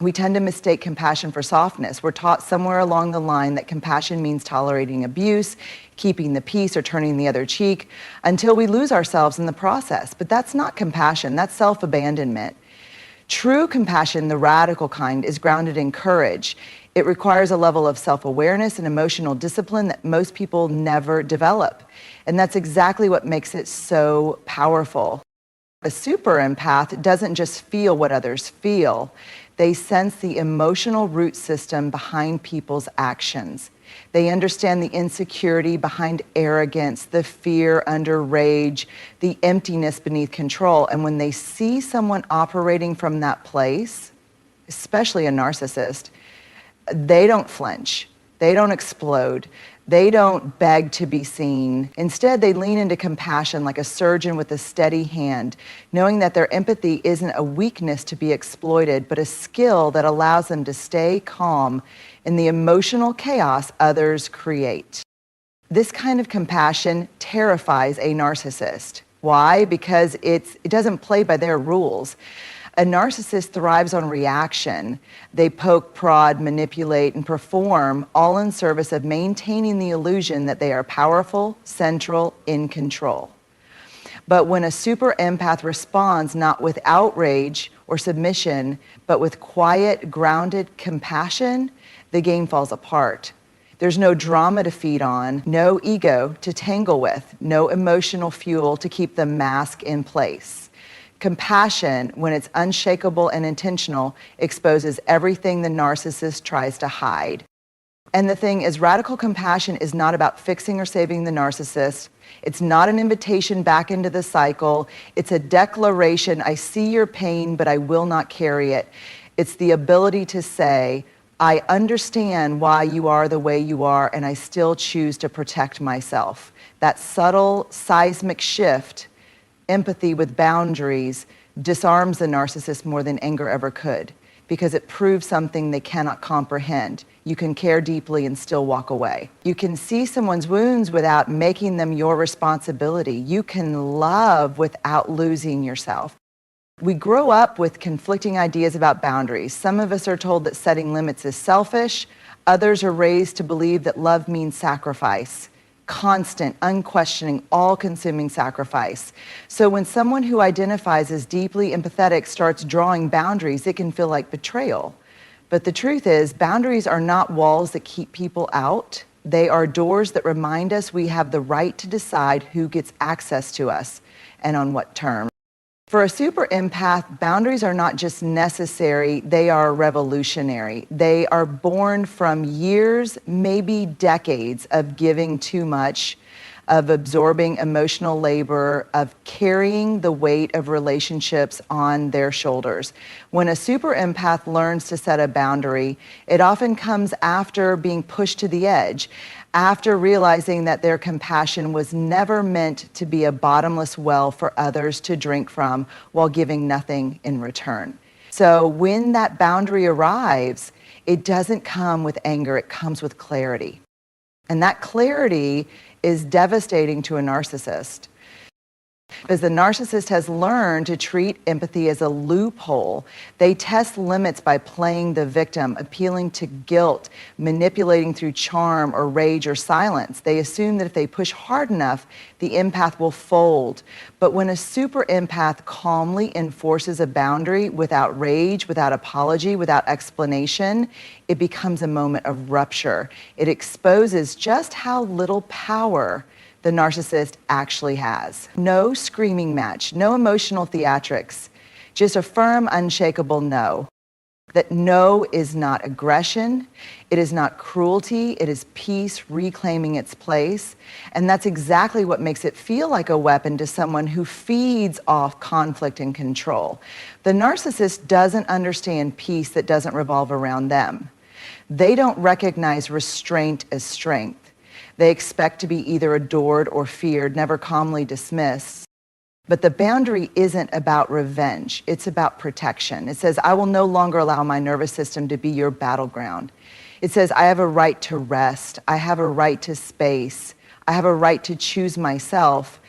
We tend to mistake compassion for softness. We're taught somewhere along the line that compassion means tolerating abuse, keeping the peace, or turning the other cheek until we lose ourselves in the process. But that's not compassion, that's self-abandonment. True compassion, the radical kind, is grounded in courage. It requires a level of self-awareness and emotional discipline that most people never develop. And that's exactly what makes it so powerful. A super empath doesn't just feel what others feel. They sense the emotional root system behind people's actions. They understand the insecurity behind arrogance, the fear under rage, the emptiness beneath control. And when they see someone operating from that place, especially a narcissist, they don't flinch, they don't explode, they don't beg to be seen. Instead, they lean into compassion like a surgeon with a steady hand, knowing that their empathy isn't a weakness to be exploited, but a skill that allows them to stay calm in the emotional chaos others create. This kind of compassion terrifies a narcissist. Why? Because it doesn't play by their rules. A narcissist thrives on reaction. They poke, prod, manipulate, and perform, all in service of maintaining the illusion that they are powerful, central, in control. But when a super empath responds not with outrage or submission, but with quiet, grounded compassion, the game falls apart. There's no drama to feed on, no ego to tangle with, no emotional fuel to keep the mask in place. Compassion, when it's unshakable and intentional, exposes everything the narcissist tries to hide. And the thing is, radical compassion is not about fixing or saving the narcissist. It's not an invitation back into the cycle. It's a declaration, I see your pain, but I will not carry it. It's the ability to say, I understand why you are the way you are, and I still choose to protect myself. That subtle, seismic shift, empathy with boundaries, disarms the narcissist more than anger ever could, because it proves something they cannot comprehend. You can care deeply and still walk away. You can see someone's wounds without making them your responsibility. You can love without losing yourself. We grow up with conflicting ideas about boundaries. Some of us are told that setting limits is selfish. Others are raised to believe that love means sacrifice. Constant, unquestioning, all-consuming sacrifice. So when someone who identifies as deeply empathetic starts drawing boundaries, it can feel like betrayal. But the truth is, boundaries are not walls that keep people out. They are doors that remind us we have the right to decide who gets access to us and on what terms. For a super empath, boundaries are not just necessary, they are revolutionary. They are born from years, maybe decades, of giving too much, of absorbing emotional labor, of carrying the weight of relationships on their shoulders. When a super empath learns to set a boundary, it often comes after being pushed to the edge, after realizing that their compassion was never meant to be a bottomless well for others to drink from while giving nothing in return. So when that boundary arrives, it doesn't come with anger, it comes with clarity. And that clarity is devastating to a narcissist, because the narcissist has learned to treat empathy as a loophole. They test limits by playing the victim, appealing to guilt, manipulating through charm or rage or silence. They assume that if they push hard enough, the empath will fold. But when a super empath calmly enforces a boundary without rage, without apology, without explanation, it becomes a moment of rupture. It exposes just how little power the narcissist actually has. No screaming match, no emotional theatrics, just a firm, unshakable no. That no is not aggression, it is not cruelty, it is peace reclaiming its place. And that's exactly what makes it feel like a weapon to someone who feeds off conflict and control. The narcissist doesn't understand peace that doesn't revolve around them. They don't recognize restraint as strength. They expect to be either adored or feared, never calmly dismissed. But the boundary isn't about revenge, it's about protection. It says, I will no longer allow my nervous system to be your battleground. It says, I have a right to rest, I have a right to space, I have a right to choose myself.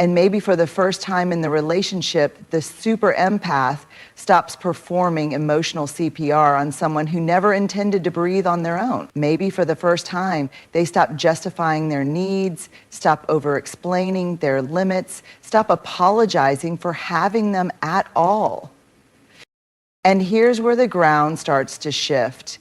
And maybe for the first time in the relationship, the super empath stops performing emotional CPR on someone who never intended to breathe on their own. Maybe for the first time, they stop justifying their needs, stop over-explaining their limits, stop apologizing for having them at all. And here's where the ground starts to shift.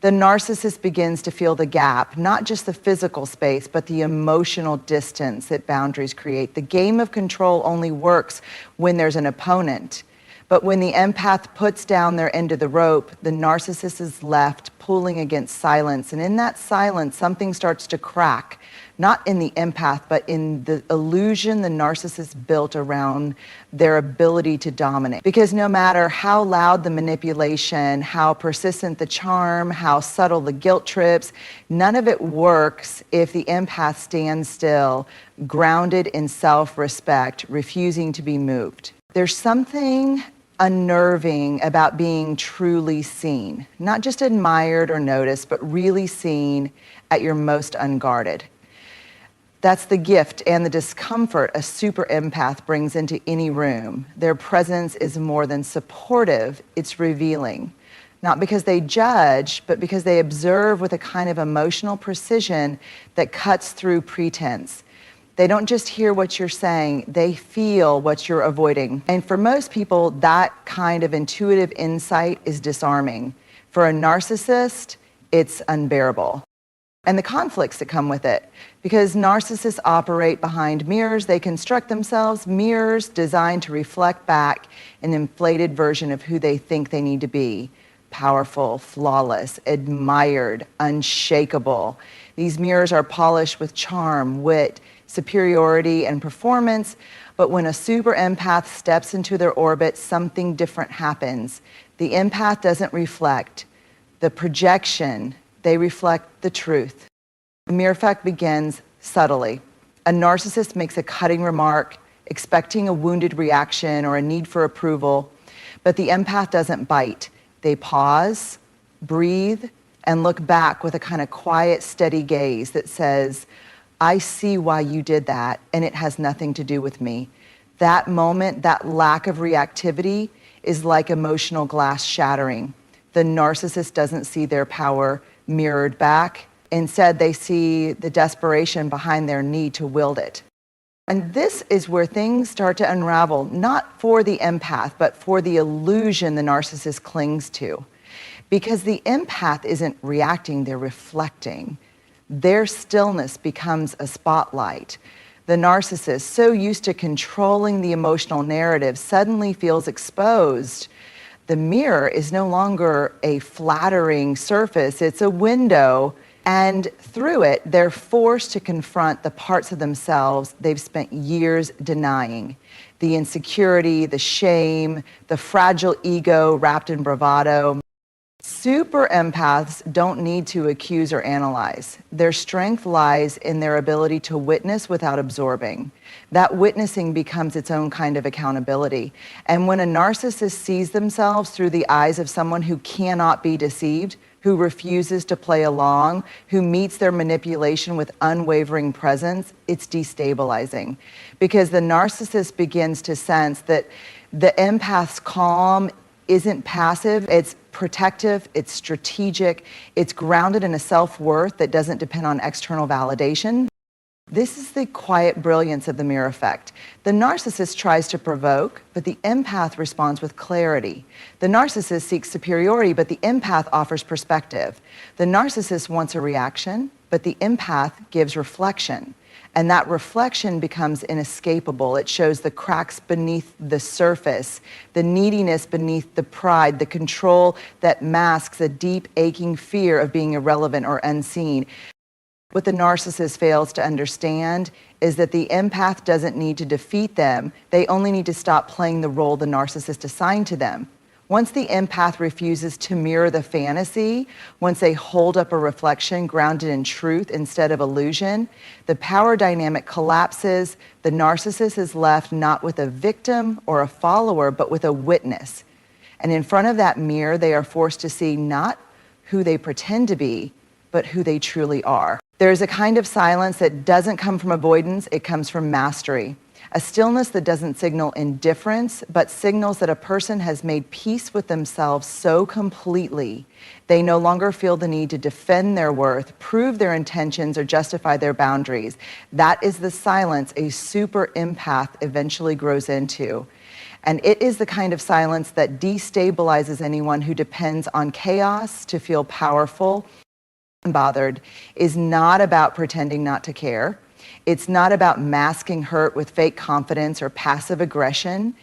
The narcissist begins to feel the gap, not just the physical space, but the emotional distance that boundaries create. The game of control only works when there's an opponent. But when the empath puts down their end of the rope, the narcissist is left pulling against silence. And in that silence, something starts to crack, not in the empath, but in the illusion the narcissist built around their ability to dominate. Because no matter how loud the manipulation, how persistent the charm, how subtle the guilt trips, none of it works if the empath stands still, grounded in self-respect, refusing to be moved. There's something unnerving about being truly seen, not just admired or noticed, but really seen at your most unguarded. That's the gift and the discomfort a super empath brings into any room. Their presence is more than supportive, it's revealing. Not because they judge, but because they observe with a kind of emotional precision that cuts through pretense. They don't just hear what you're saying, they feel what you're avoiding. And for most people, that kind of intuitive insight is disarming. For a narcissist, it's unbearable. And the conflicts that come with it. Because narcissists operate behind mirrors, they construct themselves mirrors designed to reflect back an inflated version of who they think they need to be. Powerful, flawless, admired, unshakable. These mirrors are polished with charm, wit, superiority, and performance, but when a super empath steps into their orbit, something different happens. The empath doesn't reflect the projection, they reflect the truth. The mirror effect begins subtly. A narcissist makes a cutting remark, expecting a wounded reaction or a need for approval, but the empath doesn't bite. They pause, breathe, and look back with a kind of quiet, steady gaze that says, I see why you did that, and it has nothing to do with me. That moment, that lack of reactivity is like emotional glass shattering. The narcissist doesn't see their power mirrored back. Instead, they see the desperation behind their need to wield it. And this is where things start to unravel, not for the empath, but for the illusion the narcissist clings to. Because the empath isn't reacting, they're reflecting. Their stillness becomes a spotlight. The narcissist, so used to controlling the emotional narrative, suddenly feels exposed. The mirror is no longer a flattering surface, it's a window, and through it, they're forced to confront the parts of themselves they've spent years denying. The insecurity, the shame, the fragile ego wrapped in bravado. Super empaths don't need to accuse or analyze. Their strength lies in their ability to witness without absorbing. That witnessing becomes its own kind of accountability. And when a narcissist sees themselves through the eyes of someone who cannot be deceived, who refuses to play along, who meets their manipulation with unwavering presence, it's destabilizing. Because the narcissist begins to sense that the empath's calm isn't passive, it's protective, it's strategic, it's grounded in a self-worth that doesn't depend on external validation. This is the quiet brilliance of the mirror effect. The narcissist tries to provoke, but the empath responds with clarity. The narcissist seeks superiority, but the empath offers perspective. The narcissist wants a reaction, but the empath gives reflection. And that reflection becomes inescapable. It shows the cracks beneath the surface, the neediness beneath the pride, the control that masks a deep, aching fear of being irrelevant or unseen. What the narcissist fails to understand is that the empath doesn't need to defeat them. They only need to stop playing the role the narcissist assigned to them. Once the empath refuses to mirror the fantasy, once they hold up a reflection grounded in truth instead of illusion, the power dynamic collapses. The narcissist is left not with a victim or a follower, but with a witness. And in front of that mirror, they are forced to see not who they pretend to be, but who they truly are. There's a kind of silence that doesn't come from avoidance, it comes from mastery. A stillness that doesn't signal indifference, but signals that a person has made peace with themselves so completely, they no longer feel the need to defend their worth, prove their intentions, or justify their boundaries. That is the silence a super empath eventually grows into. And it is the kind of silence that destabilizes anyone who depends on chaos to feel powerful. Unbothered is not about pretending not to care. It's not about masking hurt with fake confidence or passive aggression.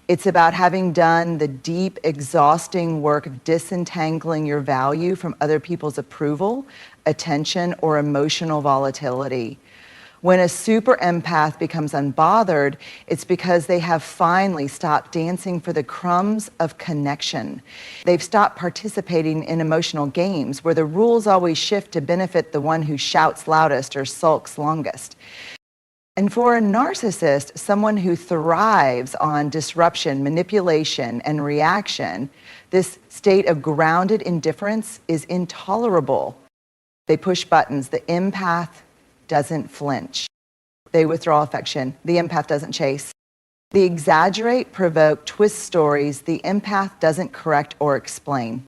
It's about having done the deep, exhausting work of disentangling your value from other people's approval, attention, or emotional volatility. When a super empath becomes unbothered, it's because they have finally stopped dancing for the crumbs of connection. They've stopped participating in emotional games where the rules always shift to benefit the one who shouts loudest or sulks longest. And for a narcissist, someone who thrives on disruption, manipulation, and reaction, this state of grounded indifference is intolerable. They push buttons. The empath doesn't flinch. They withdraw affection. The empath doesn't chase. They exaggerate, provoke, twist stories. The empath doesn't correct or explain.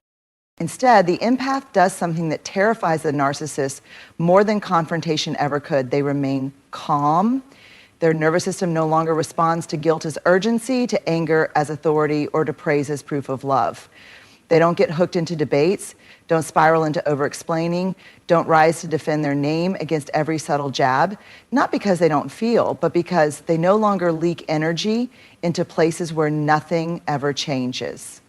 Instead, the empath does something that terrifies the narcissist more than confrontation ever could. They remain calm. Their nervous system no longer responds to guilt as urgency, to anger as authority, or to praise as proof of love. They don't get hooked into debates, don't spiral into over-explaining, don't rise to defend their name against every subtle jab, not because they don't feel, but because they no longer leak energy into places where nothing ever changes.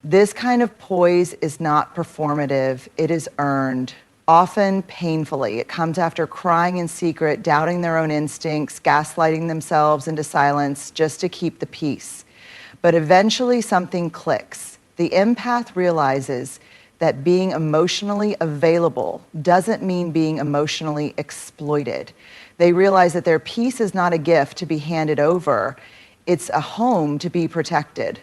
This kind of poise is not performative, it is earned, often painfully. It comes after crying in secret, doubting their own instincts, gaslighting themselves into silence just to keep the peace. But eventually something clicks. The empath realizes that being emotionally available doesn't mean being emotionally exploited. They realize that their peace is not a gift to be handed over, it's a home to be protected.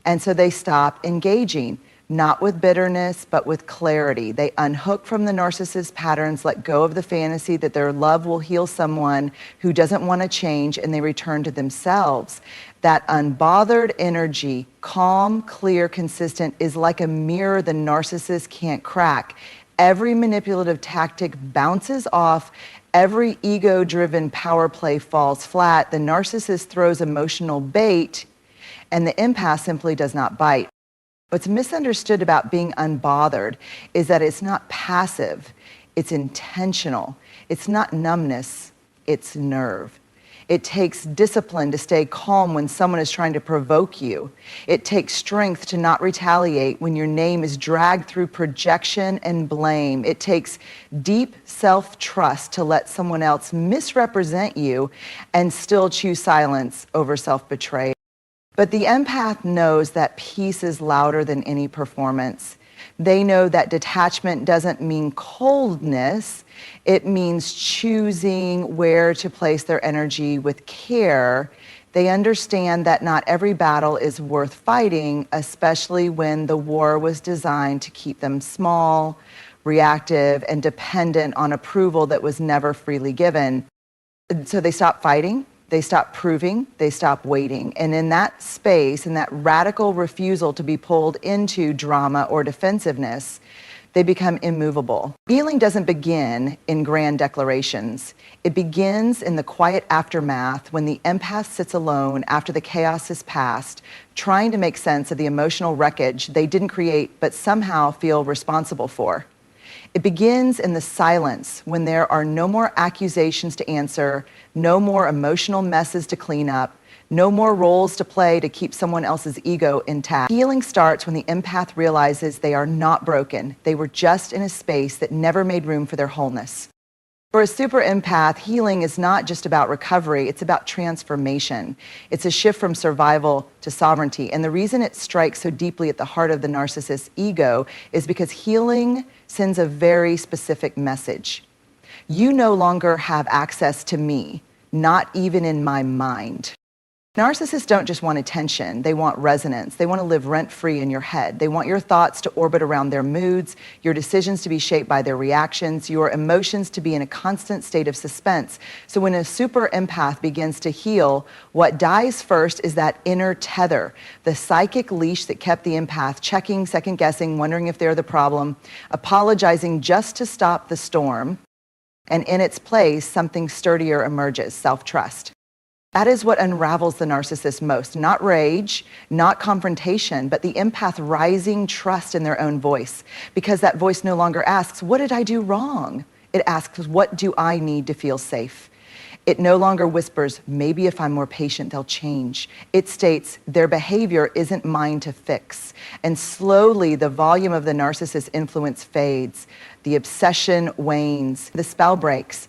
And so they stop engaging, not with bitterness, but with clarity. They unhook from the narcissist patterns, let go of the fantasy that their love will heal someone who doesn't want to change, and they return to themselves. That unbothered energy, calm, clear, consistent, is like a mirror the narcissist can't crack. Every manipulative tactic bounces off. Every ego-driven power play falls flat. The narcissist throws emotional bait, and the empath simply does not bite. What's misunderstood about being unbothered is that it's not passive, it's intentional. It's not numbness, it's nerve. It takes discipline to stay calm when someone is trying to provoke you. It takes strength to not retaliate when your name is dragged through projection and blame. It takes deep self-trust to let someone else misrepresent you and still choose silence over self-betrayal. But the empath knows that peace is louder than any performance. They know that detachment doesn't mean coldness. It means choosing where to place their energy with care. They understand that not every battle is worth fighting, especially when the war was designed to keep them small, reactive, and dependent on approval that was never freely given. So they stop fighting. They stop proving, they stop waiting. And in that space, in that radical refusal to be pulled into drama or defensiveness, they become immovable. Healing doesn't begin in grand declarations. It begins in the quiet aftermath when the empath sits alone after the chaos has passed, trying to make sense of the emotional wreckage they didn't create but somehow feel responsible for. It begins in the silence when there are no more accusations to answer, no more emotional messes to clean up, no more roles to play to keep someone else's ego intact. Healing starts when the empath realizes they are not broken. They were just in a space that never made room for their wholeness. For a super empath, healing is not just about recovery, it's about transformation. It's a shift from survival to sovereignty. And the reason it strikes so deeply at the heart of the narcissist's ego is because healing sends a very specific message. You no longer have access to me, not even in my mind. Narcissists don't just want attention, they want resonance. They want to live rent-free in your head. They want your thoughts to orbit around their moods, your decisions to be shaped by their reactions, your emotions to be in a constant state of suspense. So when a super empath begins to heal, what dies first is that inner tether, the psychic leash that kept the empath checking, second-guessing, wondering if they're the problem, apologizing just to stop the storm, and in its place, something sturdier emerges, self-trust. That is what unravels the narcissist most, not rage, not confrontation, but the empath rising trust in their own voice, because that voice no longer asks, what did I do wrong? It asks, what do I need to feel safe? It no longer whispers, maybe if I'm more patient, they'll change. It states, their behavior isn't mine to fix. And slowly, the volume of the narcissist's influence fades. The obsession wanes. The spell breaks.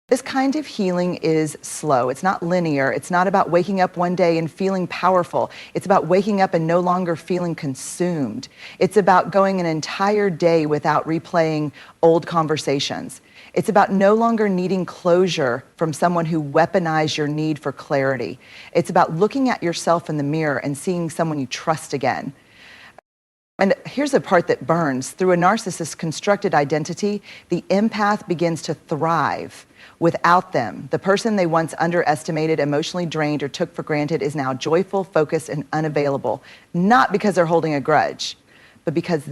This kind of healing is slow. It's not linear. It's not about waking up one day and feeling powerful. It's about waking up and no longer feeling consumed. It's about going an entire day without replaying old conversations. It's about no longer needing closure from someone who weaponized your need for clarity. It's about looking at yourself in the mirror and seeing someone you trust again. And here's the part that burns. Through a narcissist's constructed identity, the empath begins to thrive. Without them, the person they once underestimated, emotionally drained, or took for granted is now joyful, focused, and unavailable. Not because they're holding a grudge, but because